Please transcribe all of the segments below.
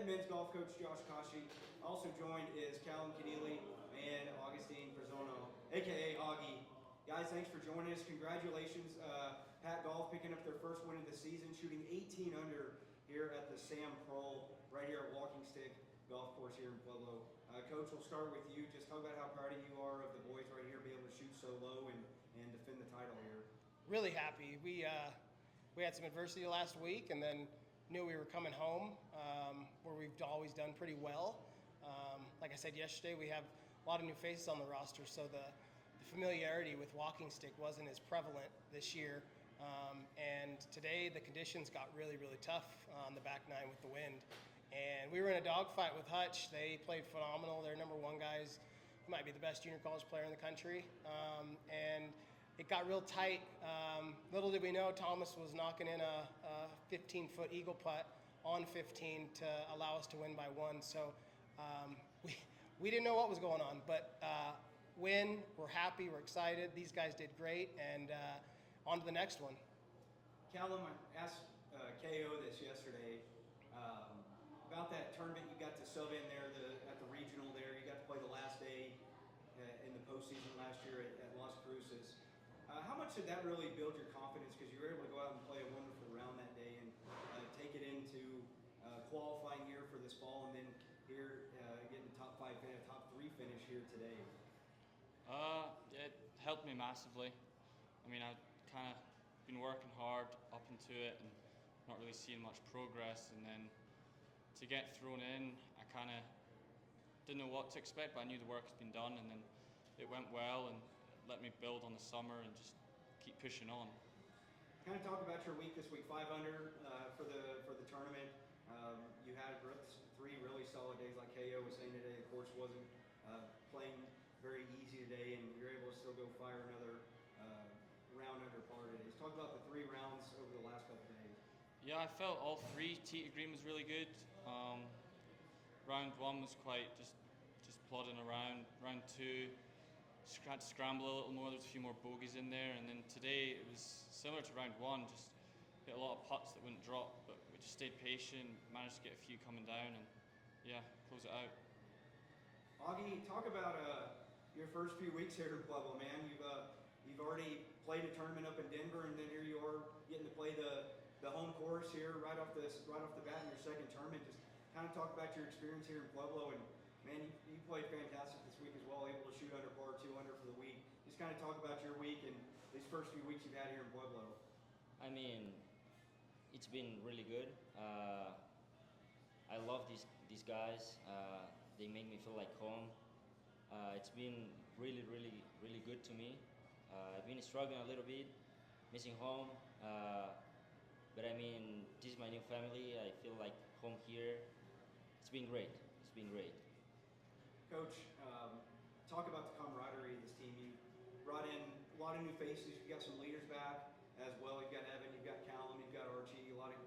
head men's golf coach Josh Kashi. Also joined is Callum Keneally and Augustine Perzono, aka Augie. Guys, thanks for joining us. Congratulations, Pat Golf picking up their first win of the season, shooting 18 under here at the Sam Prohl, right here at Walking Stick Golf Course here in Pueblo. Coach, we'll start with you. Just talk about how proud of you are of the boys right here, being able to shoot so low and defend the title here. Really happy. We had some adversity last week, and then knew we were coming home, where we've always done pretty well. Like I said yesterday, we have a lot of new faces on the roster, so the familiarity with Walking Stick wasn't as prevalent this year. And today the conditions got really, really tough on the back nine with the wind. And we were in a dogfight with Hutch. They played phenomenal. They're number one guys. He might be the best junior college player in the country. And it got real tight. Little did we know Thomas was knocking in a 15-foot eagle putt on 15 to allow us to win by one. So we didn't know what was going on, but win, we're happy, we're excited. These guys did great, and on to the next one. Callum, I asked KO this yesterday about that tournament you got to sub in there at the regional there. You got to play the last day in the postseason last year at Las Cruces. How much did that really build your confidence, because you were able to go out and play a wonderful round that day and take it into qualifying here for this fall, and then here getting the top three finish here today? It helped me massively. I mean, I've kind of been working hard up into it and not really seeing much progress, and then to get thrown in, I kind of didn't know what to expect, but I knew the work had been done, and then it went well and let me build on the summer and just keep pushing on. Kind of talk about your week this week, 5 under for the tournament. You had three really solid days, like KO was saying today. The course wasn't playing very easy today, and you're able to still go fire another round under par today. Let's talk about the 3 rounds over the last couple of days. Yeah, I felt all 3. Tee to green was really good. Round 1 was quite just plodding around. Round 2, had to scramble a little more. There's a few more bogeys in there, and then today it was similar to round 1. Just hit a lot of putts that wouldn't drop, but we just stayed patient, managed to get a few coming down, and yeah, close it out. Augie, talk about your first few weeks here in Pueblo, man. You've already played a tournament up in Denver, and then here you are getting to play the home course here right off the bat in your second tournament. Just kind of talk about your experience here in Pueblo, and man, you played fantastic this week as well, able to shoot under par, 2 under for the week. Just kind of talk about your week and these first few weeks you've had here in Pueblo. I mean, it's been really good. I love these guys. They make me feel like home. It's been really, really, really good to me. I've been struggling a little bit, missing home. But I mean, this is my new family. I feel like home here. It's been great. It's been great. Coach, talk about the camaraderie of this team. You brought in a lot of new faces. You've got some leaders back as well. You've got Evan, you've got Callum, you've got Archie, a lot of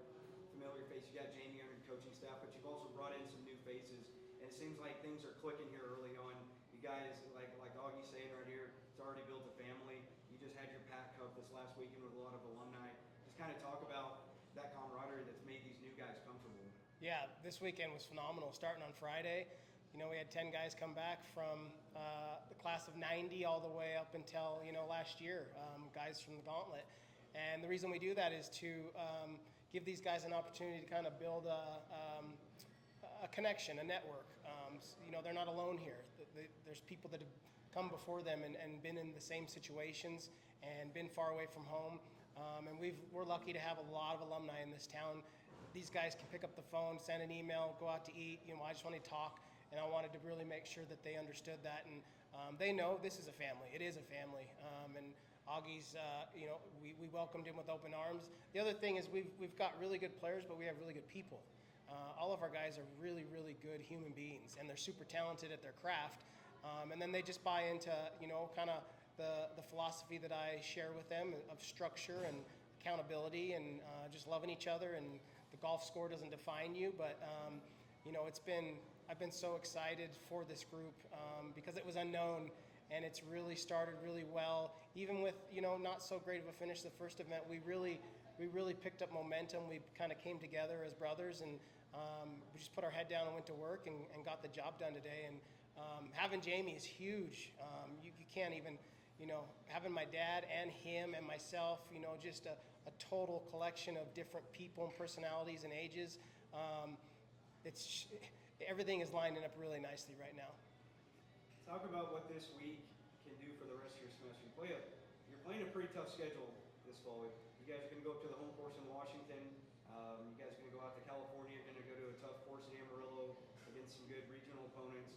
familiar faces. You've got Jamie on your coaching staff, but you've also brought in some new faces. And it seems like things are clicking here early on. You guys, like Augie's saying right here, it's already built a family. You just had your Pat Cup this last weekend with a lot of alumni. Just kind of talk about that camaraderie that's made these new guys comfortable. Yeah, this weekend was phenomenal. Starting on Friday, we had 10 guys come back from the class of 90 all the way up until, last year, guys from the gauntlet. And the reason we do that is to give these guys an opportunity to kind of build a connection, a network. They're not alone here. There's people that have come before them and been in the same situations and been far away from home. And we're lucky to have a lot of alumni in this town. These guys can pick up the phone, send an email, go out to eat. I just want to talk, and I wanted to really make sure that they understood that. And they know this is a family. It is a family. And Augie's, we welcomed him with open arms. The other thing is we've got really good players, but we have really good people. All of our guys are really, really good human beings, and they're super talented at their craft. And then they just buy into, kind of the philosophy that I share with them of structure and accountability and just loving each other. And the golf score doesn't define you, but I've been so excited for this group because it was unknown, and it's really started really well. Even with not so great of a finish the first event, we really we really picked up momentum. We kind of came together as brothers, and we just put our head down and went to work and got the job done today. And having Jamie is huge. You can't even, having my dad and him and myself, just a total collection of different people and personalities and ages. Everything is lining up really nicely right now. Talk about what this week can do for the rest of your semester. You're playing a pretty tough schedule this fall. You guys are going to go up to the home course in Washington. You guys are going to go out to California. You're going to go to a tough course in Amarillo against some good regional opponents.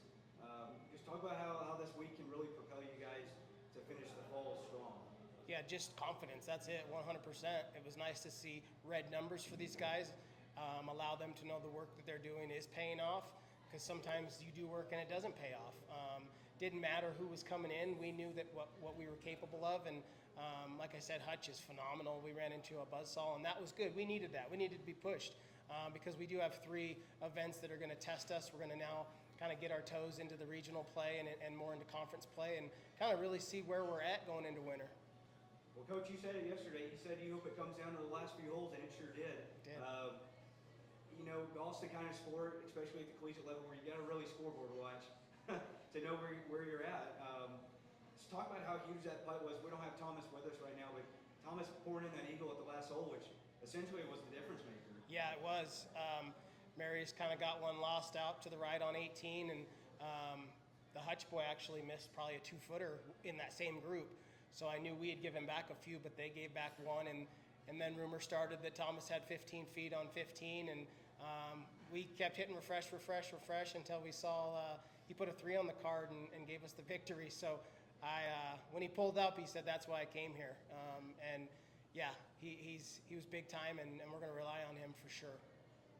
Just talk about how this week can really propel you guys to finish the fall strong. Yeah, just confidence. That's it, 100%. It was nice to see red numbers for these guys. Allow them to know the work that they're doing is paying off, because sometimes you do work and it doesn't pay off. Didn't matter who was coming in. We knew that what we were capable of, and like I said, Hutch is phenomenal. We ran into a buzzsaw, and that was good. We needed that. We needed to be pushed because we do have 3 events that are going to test us. We're going to now kind of get our toes into the regional play and more into conference play, and kind of really see where we're at going into winter. Well, Coach, you said it yesterday. You said you hope it comes down to the last few holes, and it sure did. It did. Golf's the kind of sport, especially at the collegiate level, where you got to really scoreboard watch to know where you're at. Let's talk about how huge that putt was. We don't have Thomas with us right now, but Thomas pouring in that eagle at the last hole, which essentially was the difference maker. Yeah, it was. Marius kind of got one lost out to the right on 18, and the Hutch boy actually missed probably a 2-footer in that same group. So I knew we had given back a few, but they gave back one, and then rumor started that Thomas had 15 feet on 15, and we kept hitting refresh until we saw he put a 3 on the card and gave us the victory. So when he pulled up, he said, "That's why I came here." And yeah, he was big time, and we're going to rely on him for sure.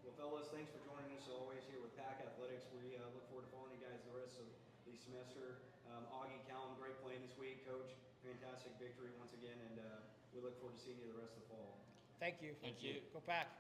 Well, fellas, thanks for joining us always here with PAC Athletics. We look forward to following you guys the rest of the semester. Augie, Callum, great playing this week. Coach, fantastic victory once again, and we look forward to seeing you the rest of the fall. Thank you. Thank you. Go Pack.